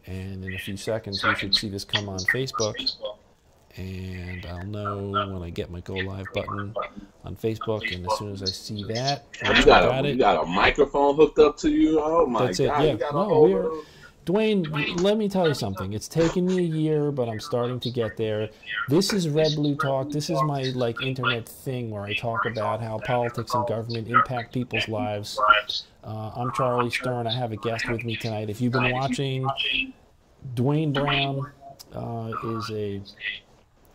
And in a few seconds, we should see this come on Facebook. And I'll know when I get my go live button on Facebook. And as soon as I see that, And once I got you it, got a microphone hooked up to you. Oh my that's it. God! Yeah. You got a No, whole we're little. Dwayne, let me tell you something. It's taken me a year, but I'm starting to get there. This is Red Blue Talk. This is my like internet thing where I talk about how politics and government impact people's lives. I'm Charlie Stern. I have a guest with me tonight. If you've been watching, Dwayne Brown is a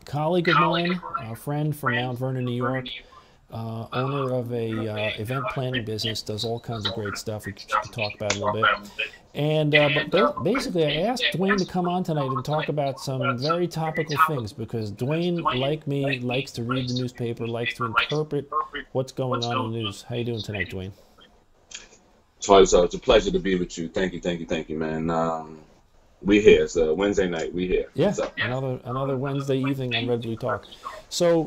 colleague of mine, a friend from Mount Vernon, New York, owner of a event planning business, does all kinds of great stuff. We could talk about it a little bit. And but basically, I asked Dwayne to come on tonight and talk about some very topical things because Dwayne, like me, likes to read the newspaper, likes to interpret what's going on in the news. How you doing tonight, Dwayne? So it's a pleasure to be with you. Thank you, man. We here. It's a Wednesday night. We here. Yeah, another Wednesday evening on Red Blue Talk. So,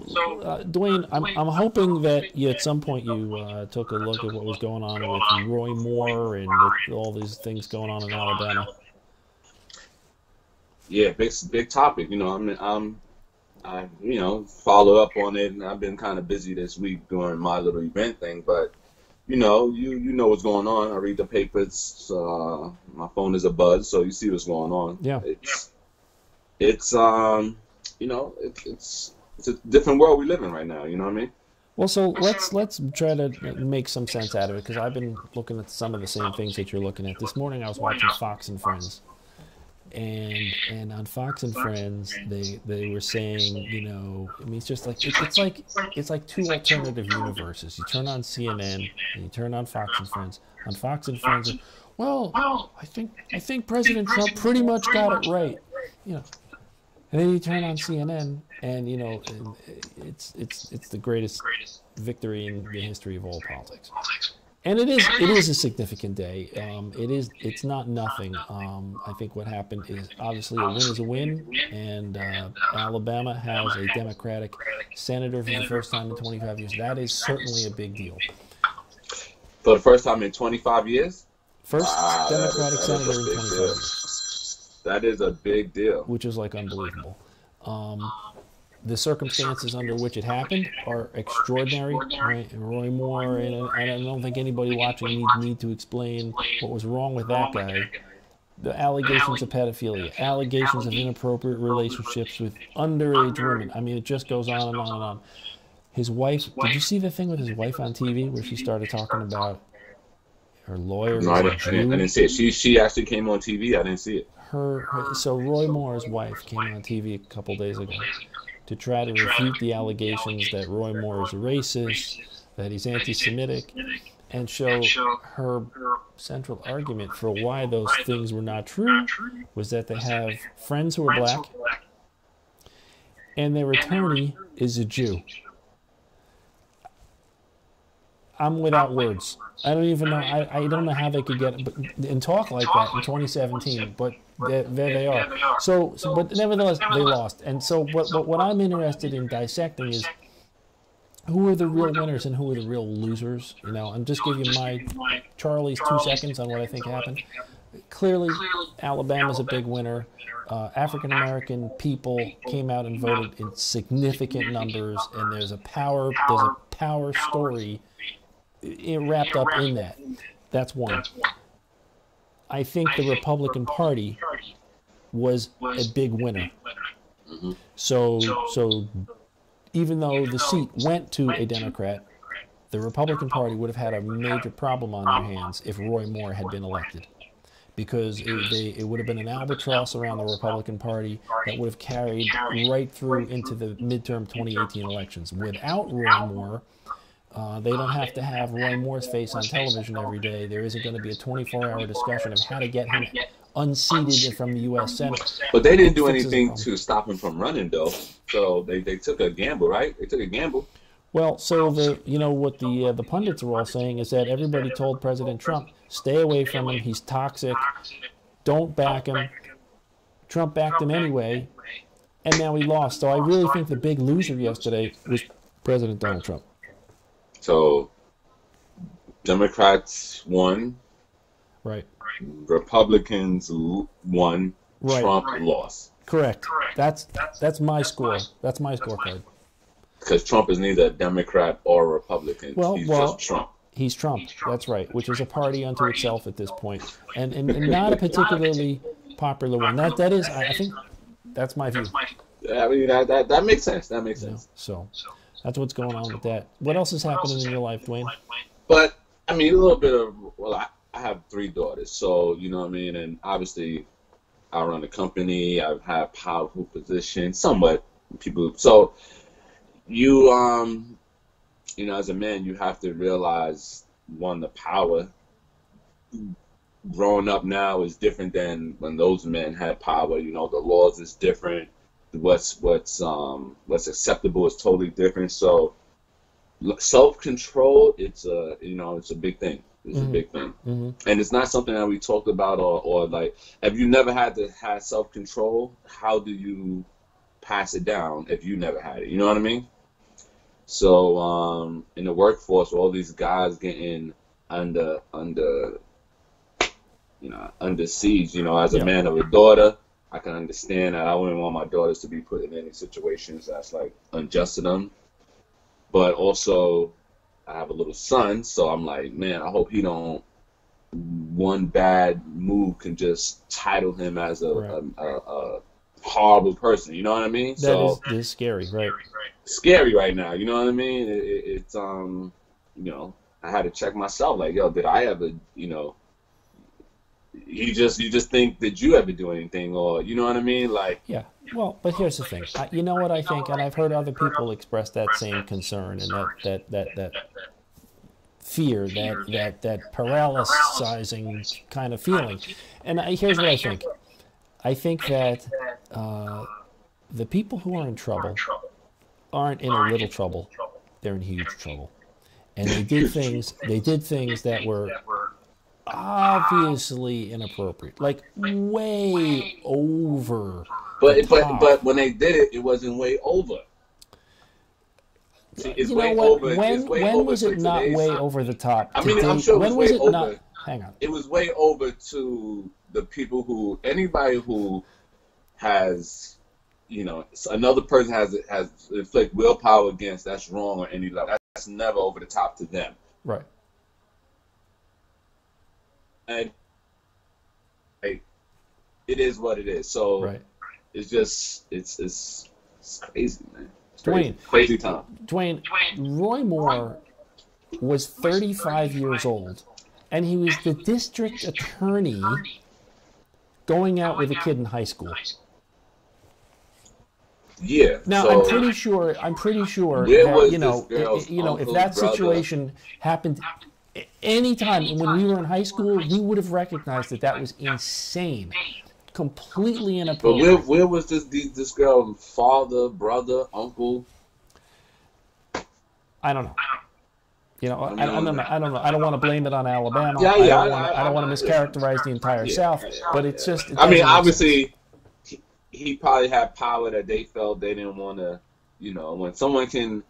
Dwayne, I'm hoping that you, at some point you took a look at what was going on with Roy Moore and all these things going on in Alabama. Yeah, big topic. I follow up on it, and I've been kind of busy this week doing my little event thing, but. You know what's going on. I read the papers. My phone is a buzz, so you see what's going on. Yeah. It's it's a different world we live in right now. You know what I mean? Well, so let's try to make some sense out of it because I've been looking at some of the same things that you're looking at. This morning I was watching Fox and Friends, and on Fox and Friends they were saying, I mean, it's just like it's like two alternative universes. You turn on CNN and you turn on Fox and Friends. On Fox and Friends, well, I think President Trump pretty much got it right, and then you turn on CNN and it's the greatest victory in the history of all politics. And it is a significant day. It's not nothing. I think what happened is obviously a win is a win, and Alabama has a Democratic senator for the first time in 25 years. That is certainly a big deal. For the first time in 25 years? First Democratic senator in 25 years. That is a big deal. Which is like unbelievable. The circumstances under which it happened are extraordinary. Right? Roy Moore, and I don't think anybody watching needs me to explain what was wrong with that guy. The allegations of pedophilia, allegations of inappropriate relationships with underage women. I mean, it just goes on and on and on. His wife, did you see the thing with his wife on TV where she started talking about her lawyer? No, I didn't see it. She actually came on TV. I didn't see it. So Roy Moore's wife came on TV a couple days ago to try to refute the allegations that Roy Moore is a racist, that he's anti-Semitic, and show her central argument for why those things were not true was that they have friends who are black, and their attorney is a Jew. I'm without words. I don't even know. I don't know how they could get and talk like that in 2017. But there they are. So, but nevertheless, they lost. And so, what I'm interested in dissecting is who are the real winners and who are the real losers. I'm just giving you my Charlie's 2 seconds on what I think happened. Clearly, Alabama's a big winner. African American people came out and voted in significant numbers, and there's a power story wrapped up in that. That's one. I think the Republican Party was a big winner. Mm-hmm. So even though the seat went to a Democrat, the Republican Party would have had a major problem on their hands if Roy Moore had been elected. Because it would have been an albatross around the Republican Party that would have carried right through into the midterm 2018 elections. Without Roy Moore, they don't have to have Roy Moore's face on television every day. There isn't going to be a 24-hour discussion of how to get him unseated from the U.S. Senate. But they didn't do anything to stop him from running, though. So they took a gamble, right? They took a gamble. Well, so what the pundits are all saying is that everybody told President Trump, stay away from him. He's toxic. Don't back him. Trump backed him anyway, and now he lost. So I really think the big loser yesterday was President Donald Trump. So Democrats won. Right. Republicans won, Right. Trump lost. Correct. That's my score. That's my scorecard. Because Trump is neither a Democrat or a Republican. Well, He's just Trump. He's Trump. That's right, which is a party unto itself at this point, and not a particularly popular one. That is, I think, that's my view. I mean, that makes sense. That makes sense. So that's what's going on with that. What else is happening in your life, Dwayne? But I mean, a little bit of I have 3 daughters, so you know what I mean, and obviously, I run a company. I've had powerful positions, somewhat people. So you you know, as a man, you have to realize, one, the power. Growing up now is different than when those men had power. You know, the laws is different. What's acceptable is totally different. So self-control, it's a big thing. It's a big thing, and it's not something that we talked about or like. If you never had to have self-control, how do you pass it down if you never had it? You know what I mean? So in the workforce, all these guys getting under siege. You know, as a man of a daughter, I can understand that. I wouldn't want my daughters to be put in any situations that's like unjust to them. But also, I have a little son, so I'm like, man, I hope he don't. One bad move can just title him as a horrible person. You know what I mean? That is scary, right? Scary right now. You know what I mean? It's you know, I had to check myself. Like, yo, did I ever, you know? You just think, did you ever do anything, or you know what I mean? Like, yeah. Well, but here's the thing. You know what I think, and I've heard other people express that same concern and that fear, that paralyzing kind of feeling. And here's what I think. I think that the people who are in trouble aren't in a little trouble; they're in huge trouble. And they did things that were obviously inappropriate, like way over. But when they did it, it wasn't way over. See, it's way over. When was it not way over the top? I mean, I'm sure it was way over. Not, hang on. It was way over to the people anybody who has, you know, another person has inflict willpower against. That's wrong, or any like that's never over the top to them. Right. And it is what it is. So it's just it's crazy, man. It's crazy. Crazy time. Dwayne, Roy Moore was 35 years old, and he was the district attorney going out with a kid in high school. Yeah. Now, so I'm pretty sure that, you know, if that situation happened any time when we were in high school, we would have recognized that was insane, completely inappropriate. But where was this girl? Father, brother, uncle? I don't know. You know, I don't know. I don't want to blame it on Alabama. Yeah, I don't want to mischaracterize the entire South, but it's just. I mean, obviously, he probably had power that they felt they didn't want to. You know, when someone can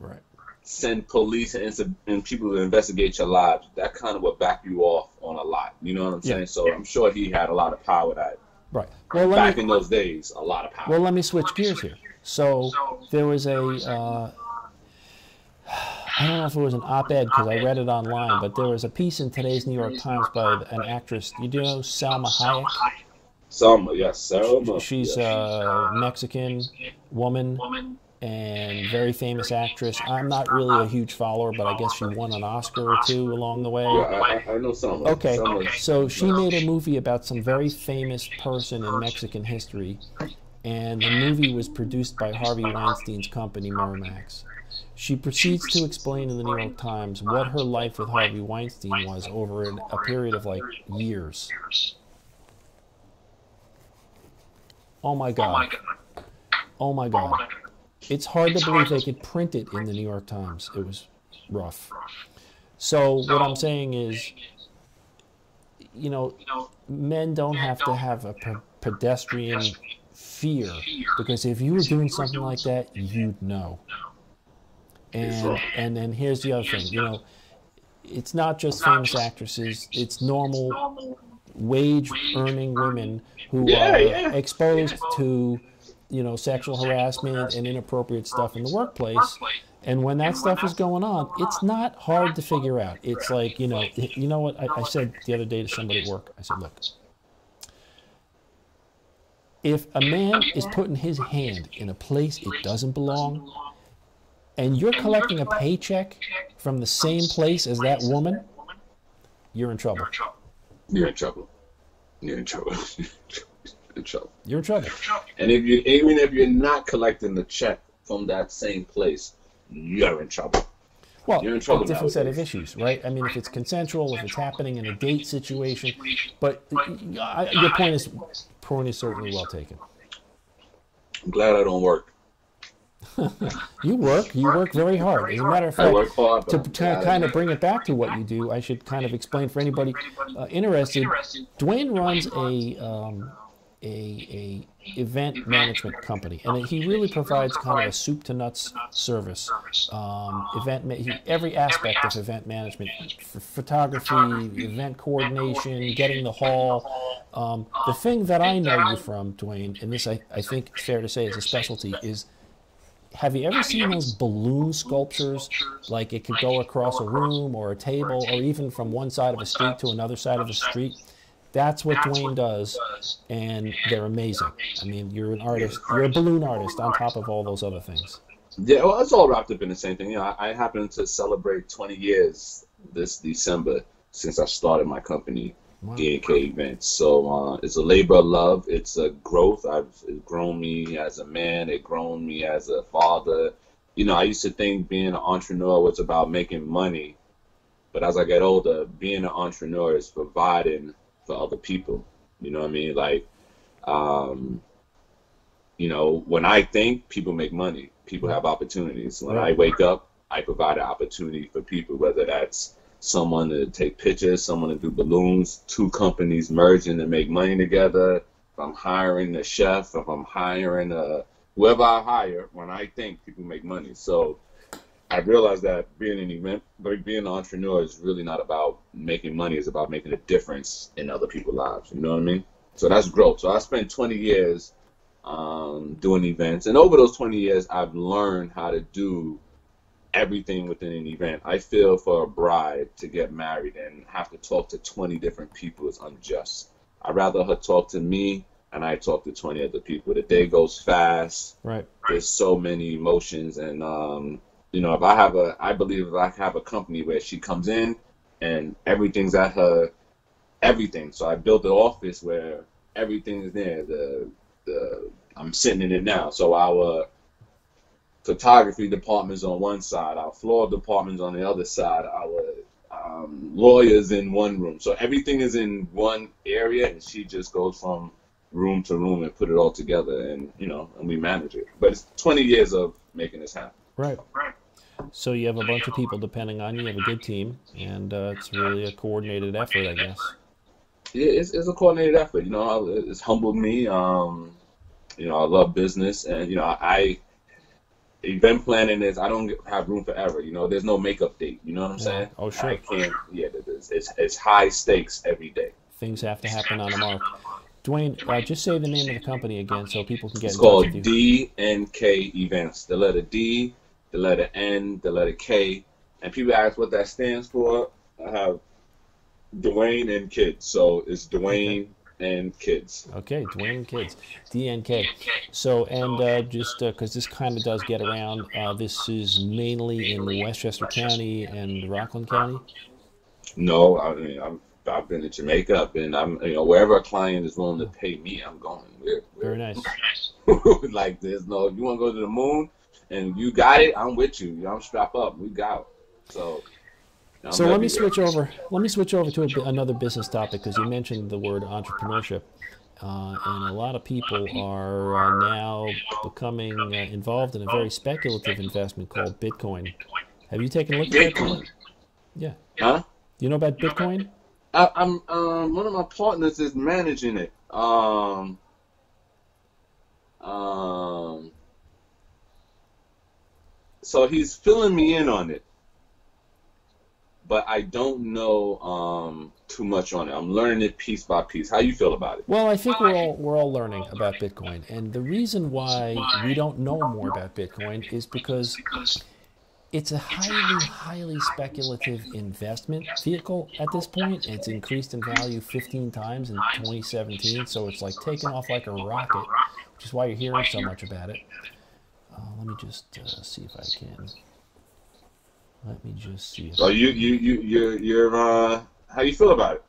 send police and people to investigate your lives, that kind of would back you off on a lot. You know what I'm saying? So I'm sure he had a lot of power that. Right. Well, back in those days, a lot of power. Well, let me switch gears here. So there was a. I don't know if it was an op-ed because I read it online, but there was a piece in today's New York Times by an actress. You do know Salma Hayek? Salma, yes, Salma. She's a Mexican woman and very famous actress. I'm not really a huge follower, but I guess she won an Oscar or two along the way. Yeah, I know Salma. Okay, so she made a movie about some very famous person in Mexican history, and the movie was produced by Harvey Weinstein's company, Miramax. She proceeds to explain in the New York Times what her life with Harvey Weinstein was over a period of like years. Oh my God. Oh my God. It's hard to believe they could print it in the New York Times. It was rough. So what I'm saying is, you know, men don't have to have a pedestrian fear, because if you were doing something like that, you'd know. And then here's the other thing, you know, it's not just famous actresses, it's normal wage earning women who Yeah, are yeah. exposed to, sexual harassment and inappropriate stuff in the workplace. And when that stuff is going on, it's not hard to figure out. It's like, you know what I said the other day to somebody at work? I said, look, if a man is putting his hand in a place it doesn't belong, and you're collecting a paycheck from the same place as that woman, you're in trouble. You're in trouble. You're in trouble. You're in trouble. You're in trouble. And even if you're not collecting the check from that same place, you're in trouble. Well, You're in trouble a different set of nowadays. issues, right? I mean, if it's consensual, if it's happening in a date situation, but your point is certainly well taken. I'm glad I don't work. You work very hard. As a matter of I fact, work hard, to but I'm kind of bring it back to what you do, I should kind of explain for anybody interested. Dwayne runs a event management company, and he really provides kind of a soup to nuts service. Every aspect of event management, photography, event coordination, getting the hall. The thing that I know you from, Dwayne, and this I think it's fair to say is a specialty, is have you ever seen those balloon sculptures? Like it could go across a room or a table or even from one side of a street to another side of a street. That's what Dwayne does, and they're amazing. I mean, you're an artist. You're a balloon artist on top of all those other things. Yeah, well, it's all wrapped up in the same thing. I happen to celebrate 20 years this December since I started my company, Wow. D&K Events. So it's a labor of love. It's a growth. It's grown me as a man. It grown me as a father. I used to think being an entrepreneur was about making money, but as I get older, being an entrepreneur is providing for other people. You know what I mean? Like, when I think, people make money. People have opportunities. When I wake up, I provide an opportunity for people, whether that's someone to take pictures, someone to do balloons, two companies merging to make money together. If I'm hiring a chef, if I'm hiring whoever I hire, when I think, people make money. So I realized that being an entrepreneur is really not about making money. It's about making a difference in other people's lives. You know what I mean? So that's growth. So I spent 20 years doing events. And over those 20 years, I've learned how to do everything within an event. I feel for a bride to get married and have to talk to 20 different people is unjust. I'd rather her talk to me and I talk to 20 other people. The day goes fast. Right. There's so many emotions. And, I believe if I have a company where she comes in and everything's at her, everything. So I built an office where everything is there. I'm sitting in it now. So our photography department's on one side, our floor department's on the other side, our lawyers in one room. So everything is in one area, and she just goes from room to room and put it all together, and we manage it. But it's 20 years of making this happen. Right. So you have a bunch of people depending on you. You have a good team, and it's really a coordinated effort, I guess. Yeah, it's a coordinated effort. It's humbled me. I love business, and event planning is I don't have room forever. There's no makeup date. You know what I'm saying? Oh, sure. I can't. Yeah, it's high stakes every day. Things have to happen on a mark. Dwayne, just say the name of the company again so people can get It's in touch called with you. D&K Events. The letter D, the letter N, the letter K, and people ask what that stands for. I have Dwayne and Kids, so it's Dwayne and Kids. Okay, Dwayne and Kids, DNK. So, and just because this kind of does get around, this is mainly in Westchester County and Rockland County? No, I mean, I've been to Jamaica. I'm wherever a client is willing to pay me, I'm going. Very nice. Like, there's no, you want to go to the moon and you got it, I'm with you. I'm strapped up. We got it. So let me switch over. Let me switch over to another business topic because you mentioned the word entrepreneurship, and a lot of people are now becoming involved in a very speculative investment called Bitcoin. Have you taken a look at that? Yeah. Huh? Do you know about Bitcoin? I'm one of my partners is managing it. So he's filling me in on it. but I don't know too much on it. I'm learning it piece by piece. How you feel about it? Well, I think we're all learning about Bitcoin, and the reason why we don't know more about Bitcoin is because it's a highly speculative investment vehicle at this point. It's increased in value 15 times in 2017, so it's like taking off like a rocket, which is why you're hearing so much about it. Let me just see if I can. Let me just see. If So you're how you feel about it?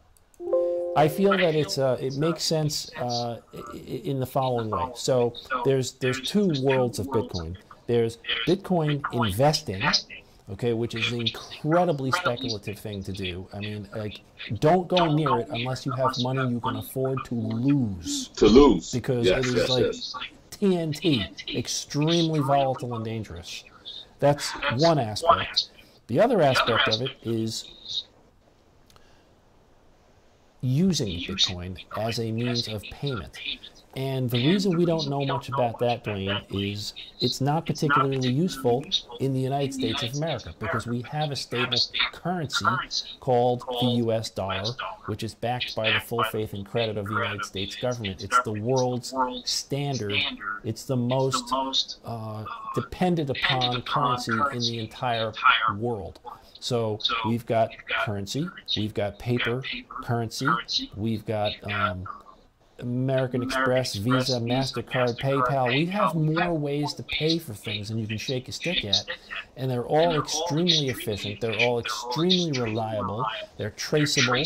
I feel that it makes sense in the following way. So there's two worlds of Bitcoin. There's Bitcoin investing, okay, which is an incredibly speculative thing to do. I mean, like, don't go near it unless you have money you can afford to lose. To lose. Because it is TNT, extremely volatile and dangerous. That's one aspect. The other aspect of it is using Bitcoin as a means of payment. And the reason we don't know much about that, Dwayne, is it's not particularly useful in the United States of America because we have a stable currency called the US dollar, which is backed by the full faith and credit of the United States government. It's the world's standard. It's the most dependent upon currency in the entire world. So we've got currency, we've got paper currency, we've got American Express, Visa, MasterCard, PayPal. We have more ways to pay for things than you can shake a stick at. And they're all extremely efficient. They're all extremely reliable. They're traceable.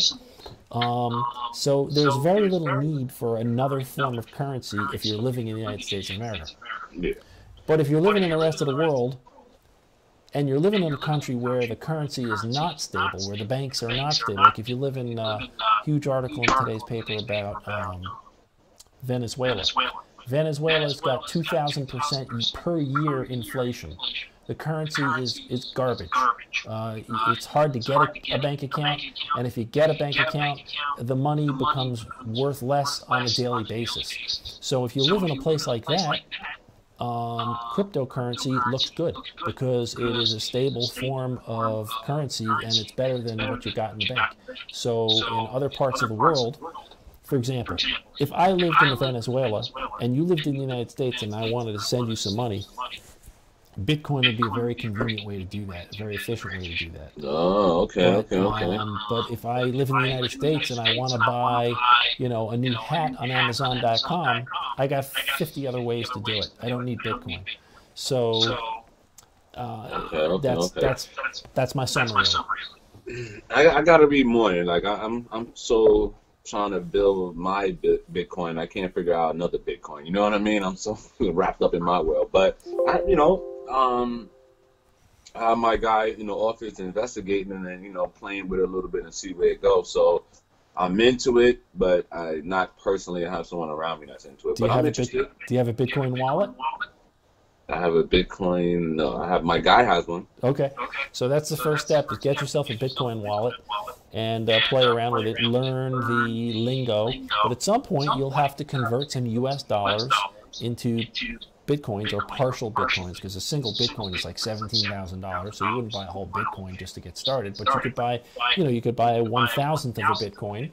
So there's very little need for another form of currency if you're living in the United States of America. Yeah. But if you're living in the rest of the world, and you're living in a country where the currency is not stable, where the banks are not stable, like if you live in a huge article in today's paper about Venezuela. Venezuela's got 2,000% per year inflation. The currency is garbage. It's hard to get a bank account, and if you get a bank account, the money becomes worth less on a daily basis. So if you live in a place like that, cryptocurrency looks good because it is a stable form of currency and it's better than what you got in the bank. So in other parts of the world, for example, if I lived in Venezuela and you lived in the United States and I wanted to send you some money, Bitcoin would be a very convenient way to do that, a very efficient way to do that. Oh, okay. But if I live in the United States and I want to buy, a new hat on Amazon.com, I got 50 other ways to do it. I don't need Bitcoin. So that's my summary. I gotta be more like I'm so trying to build my Bitcoin. I can't figure out another Bitcoin. You know what I mean? I'm so wrapped up in my world. But my guy, office investigating and then playing with it a little bit and see where it goes. So I'm into it, but I not personally. I have someone around me that's into it. Do you have a Bitcoin wallet? I have a Bitcoin. No, I have my guy has one. Okay, so that's the first step: is get yourself a Bitcoin wallet and play around with it, learn the lingo. But at some point, you'll have to convert some U.S. dollars into Bitcoins or partial Bitcoins, because a single Bitcoin is like $17,000. So you wouldn't buy a whole Bitcoin just to get started, but you could buy, you could buy a 1,000th of a Bitcoin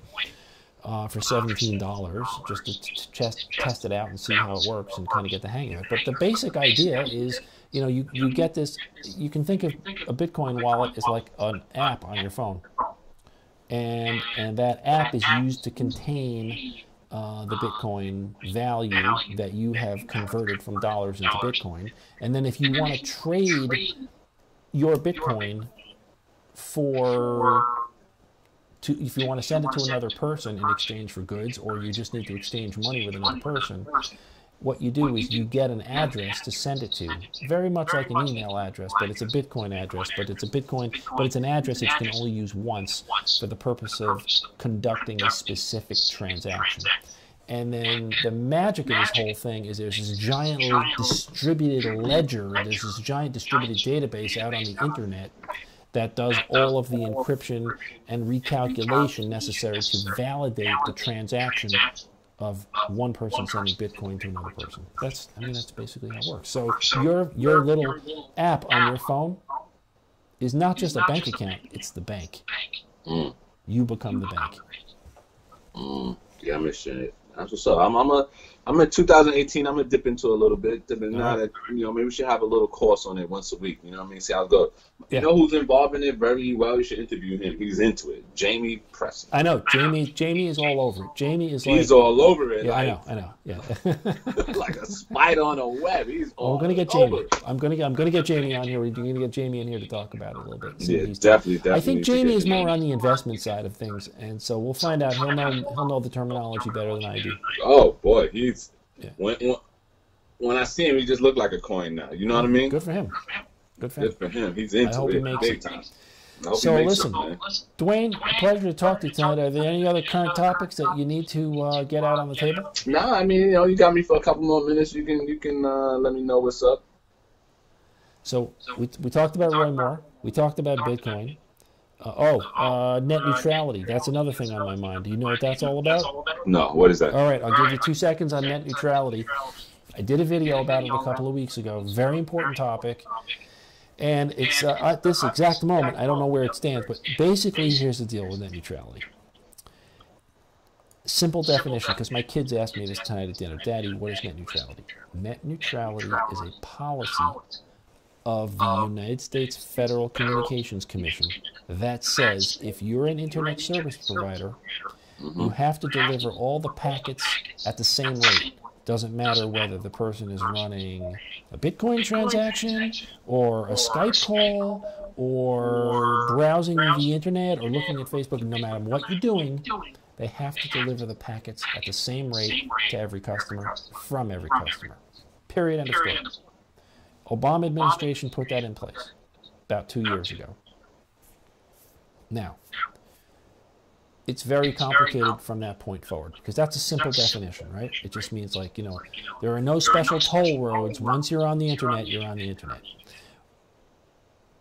for $17 just to test it out and see how it works and kind of get the hang of it. But the basic idea is, you get this. You can think of a Bitcoin wallet as like an app on your phone, and that app is used to contain the Bitcoin value that you have converted from dollars into Bitcoin. And then if you want to trade your Bitcoin if you want to send it to another person in exchange for goods, or you just need to exchange money with another person, what you do is you get an address to send it to, very much like an email address, but it's a Bitcoin address, but it's an address that you can only use once for the purpose of conducting a specific transaction. And then the magic of this whole thing is there's this giant distributed ledger, there's this giant distributed database out on the internet that does all of the encryption and recalculation necessary to validate the transaction of one person sending Bitcoin to another person. That's basically how it works. So your little app on your phone is not just a bank account, it's the bank. Mm. You become the bank. Yeah, I'm interested. That's what's up. I'm in 2018. I'm gonna dip into a little bit. Now that maybe we should have a little course on it once a week. You know what I mean? See how it goes. You know who's involved in it very well? You should interview him. He's into it. Jamie Preston. I know. Jamie is all over it. Jamie is he's all over it. Yeah, I know. Yeah. Like a spider on a web. He's all we're gonna get Jamie. I'm gonna get Jamie on here. We're gonna get Jamie in here to talk about it a little bit. Yeah, definitely. I think Jamie is more on the investment side of things, and so we'll find out. He'll know the terminology better than I do. Oh boy, he's when I see him, he just look like a coin now. You know what I mean? Good for him. Good for him. He's into I hope it he makes big it. time. So listen, Dwayne, pleasure to talk to you tonight. Are there any other current topics that you need to get out on the table? Nah, I mean, you got me for a couple more minutes. You can let me know what's up. So we talked about Roy Moore. We talked about Bitcoin. Net neutrality. That's another thing on my mind. Do you know what that's all about? No, what is that? All right, I'll give you 2 seconds on net neutrality. I did a video about it a couple of weeks ago. Very important topic. And it's at this exact moment, I don't know where it stands, but basically here's the deal with net neutrality. Simple definition, because my kids asked me this tonight at dinner, Daddy, what is net neutrality? Net neutrality is a policy of the United States Federal Communications Commission that says if you're an internet service provider, you have to deliver all the packets at the same rate. Doesn't matter whether the person is running a Bitcoin transaction or a Skype call or browsing the internet or looking at Facebook. No matter what you're doing, they have to deliver the packets at the same rate to every customer from every customer. Period. End of story. Obama administration put that in place about 2 years ago. Now, it's very complicated from that point forward, because that's a simple definition, right? It just means, like, there are no special toll roads. Once you're on the internet, you're on the internet.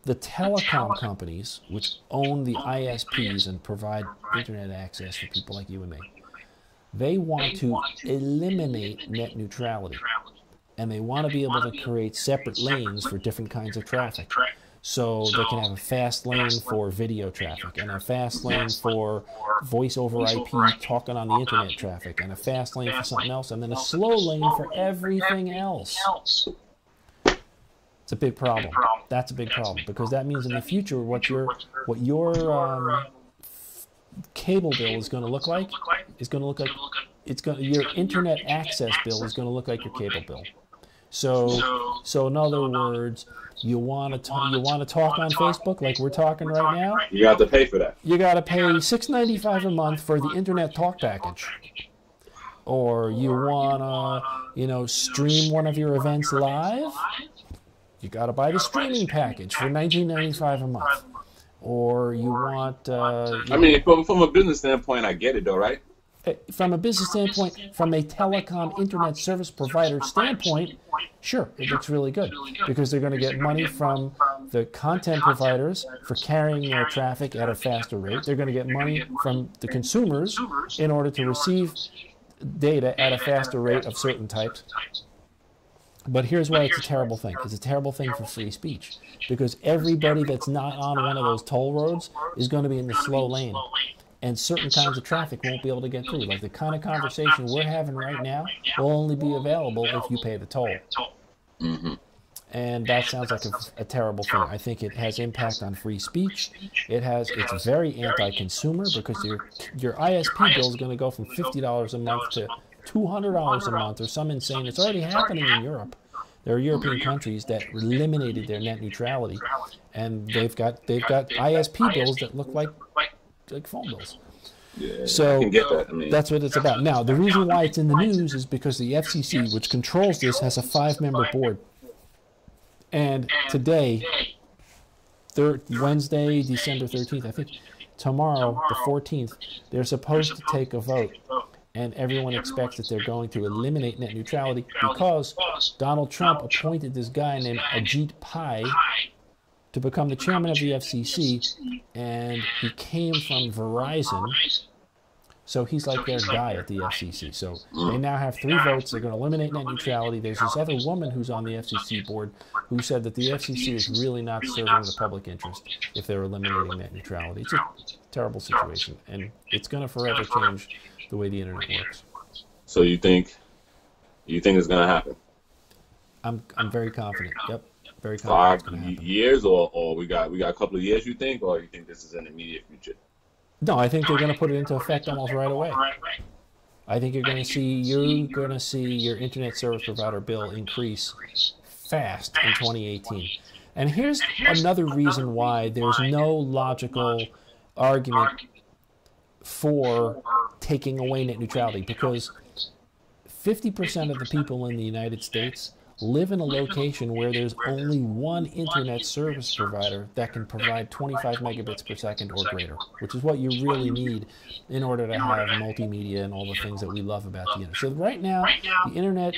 The telecom companies, which own the ISPs and provide internet access for people like you and me, they want to eliminate net neutrality. And they want to be able to create separate lanes for different kinds of traffic. So they can have a fast lane for video traffic, and a fast lane for voice over IP talking on the internet traffic, and a fast lane for something else, and then a slow lane for everything else. It's a big problem. That's a big problem, because that means in the future what your cable bill is going to look like your internet access bill is going to look like your cable bill. So in other words, you want to talk on Facebook like we're talking right now? You have to pay for that. You got to pay $6.95 a month for the internet talk package. Or you want to, stream one of your events live? You got to buy the streaming package for $19.95 a month. Or you want... I mean, from a business standpoint, I get it, though, right? From a business standpoint, from a telecom internet service provider standpoint, sure, it looks really good, because they're going to get money from the content providers for carrying their traffic at a faster rate. They're going to get money from the consumers in order to receive data at a faster rate of certain types. But here's why it's a terrible thing. It's a terrible thing for free speech, because everybody that's not on one of those toll roads is going to be in the slow lane. And certain kinds of traffic won't be able to get through. Like the kind of conversation we're having right now will only be available if you pay the toll. Mm-hmm. And that sounds like a terrible thing. I think it has impact on free speech. It's very anti-consumer, because your ISP bill is going to go from $50 a month to $200 a month or some insane. It's already happening in Europe. There are European countries that eliminated their net neutrality, and they've got ISP bills that look like phone bills. Yeah, so I can get that. I mean, that's what it's about. Now, the reason why it's in the news is because the FCC, which controls this, has a 5-member board. And today, Wednesday, December 13th, I think, tomorrow, the 14th, they're supposed to take a vote. And everyone expects that they're going to eliminate net neutrality, because Donald Trump appointed this guy named Ajit Pai to become the chairman of the FCC, and he came from Verizon, So he's like their guy at the FCC. So they now have 3 votes. They're going to eliminate net neutrality. There's this other woman who's on the FCC board who said that the FCC is really not serving the public interest if they're eliminating net neutrality. It's a terrible situation, and it's going to forever change the way the internet works. So you think it's going to happen? I'm very confident. Yep, very confident. 5 years, or we got a couple of years, you think, or you think this is an immediate future? No, I think they're going to put it into effect almost right away. I think you're going to see your internet service provider bill increase fast in 2018. And here's another reason why there's no logical argument for taking away net neutrality, because 50% of the people in the United States live in a location where there's only one internet service provider that can provide 25 megabits per second or greater, which is what you really need in order to have multimedia and all the things that we love about the internet. So right now, the internet,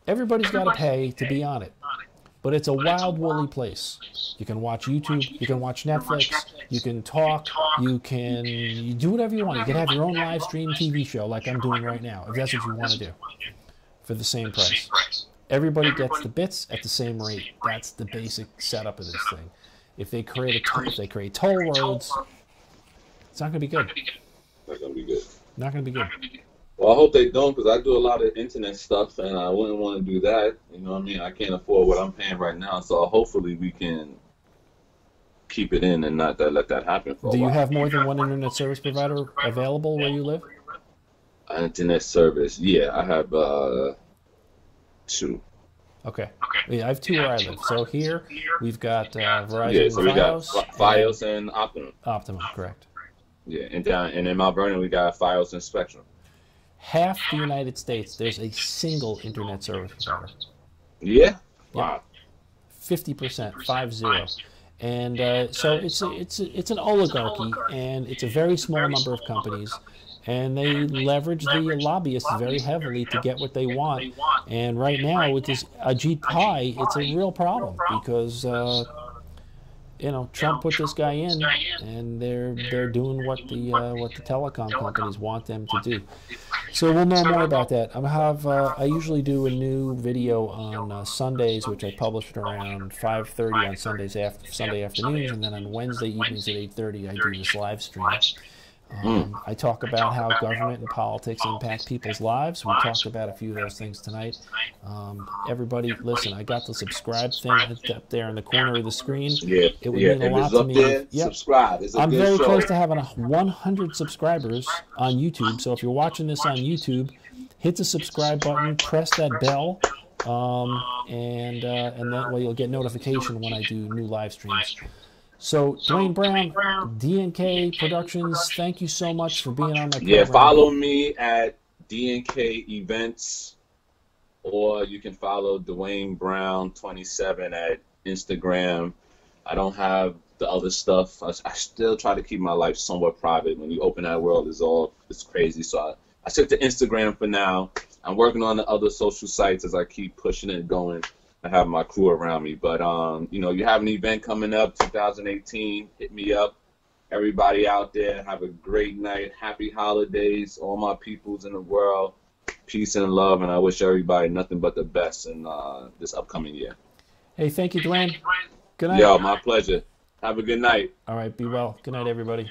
everybody's got to pay to be on it. But it's a wild, woolly place. You can watch YouTube, you can watch Netflix, you can talk, you do whatever you want. You can have your own live stream TV show like I'm doing right now, if that's what you want to do, for the same price. Everybody gets the bits at the same rate. That's the basic setup of this thing. If they create toll roads, it's not going to be good. Not going to be good. Not going to be good. Well, I hope they don't, because I do a lot of internet stuff, and I wouldn't want to do that. You know what I mean? I can't afford what I'm paying right now, so hopefully we can keep it in and not let that happen for a while. Do you have more than one internet service provider available where you live? Internet service, yeah, I have 2. Okay. Yeah, I have 2 where I live. So here we've got Verizon, yeah, so we got Fios, Fios and Optimum. Optimum, correct. Yeah, and in Mount Vernon we got Fios and Spectrum. Half the United States, there's a single internet service provider. Yeah? Wow. 50%, 50. And so it's an oligarchy, and it's a very small number of companies, and they leverage the lobbyists very heavily to get what they want. And right now, with this Ajit Pai, it's a real problem because Trump put this guy in, and they're doing what the telecom companies want them to do. So we'll know more about that. I usually do a new video on Sundays, which I publish at around 5:30 on Sunday afternoons, and then on Wednesday evenings at 8:30 I do this live stream. I talk about how government and politics impact people's lives. We talked about a few of those things tonight. Everybody, listen, I got the subscribe thing up there in the corner of the screen. Yeah, it would mean a lot to me. There, yep. Subscribe. I'm very close to having 100 subscribers on YouTube. So if you're watching this on YouTube, hit the subscribe button, press that bell, and that way you'll get notification when I do new live streams. So, Dwayne Brown, DNK Productions, thank you so much for being on my program. Yeah, follow me at DNK Events, or you can follow Dwayne Brown 27 at Instagram. I don't have the other stuff. I still try to keep my life somewhat private. When you open that world, it's crazy. So I stick to Instagram for now. I'm working on the other social sites as I keep pushing it going. I have my crew around me, but you have an event coming up, 2018. Hit me up. Everybody out there, have a great night. Happy holidays, all my peoples in the world. Peace and love, and I wish everybody nothing but the best in this upcoming year. Hey, thank you, Dwayne. Good night. Yo, my pleasure. Have a good night. All right, be well. Good night, everybody.